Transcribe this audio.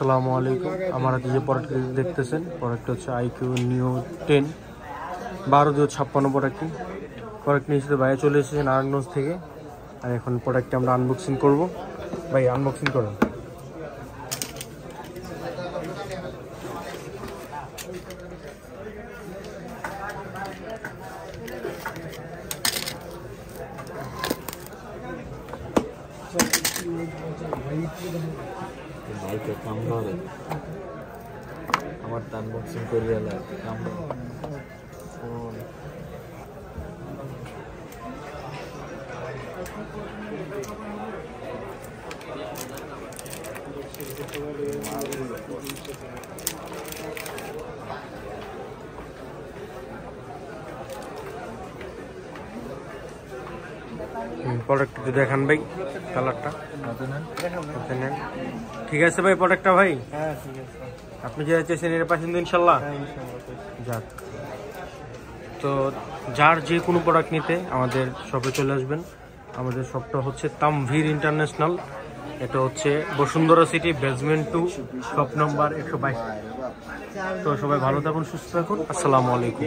আসসালামু আলাইকুম। আমার হাতে যে প্রোডাক্টটি দেখতেছেন, প্রোডাক্টটা হচ্ছে আইকিউ নিও 10 12-56 প্রোডাক্ট নিয়ে এসে বাইরে চলে এসেছে নারায়ণগঞ্জ থেকে। আর এখন প্রোডাক্টটা আমরা আনবক্সিং করব। ভাই আনবক্সিং করেন। বাইকে কামড়ে আমার আনবক্সিং করে এলাম কামড়ে প্রোডাক্ট একটু দেখান ভাই, কালারটা ঠিক আছে ভাই? প্রোডাক্টটা ভাই আপনি যেটা চেয়েছেন এর পাচ্ছেন তো ইনশাল্লাহ? যাক, তো যার যে কোনো প্রোডাক্ট নিতে আমাদের শপে চলে আসবেন। আমাদের শপটা হচ্ছে তামভীর ইন্টারন্যাশনাল, এটা হচ্ছে Bashundhara city basement 2 shop number 122। তো সবাই ভালো থাকুন, সুস্থ থাকুন। আসসালামু আলাইকুম।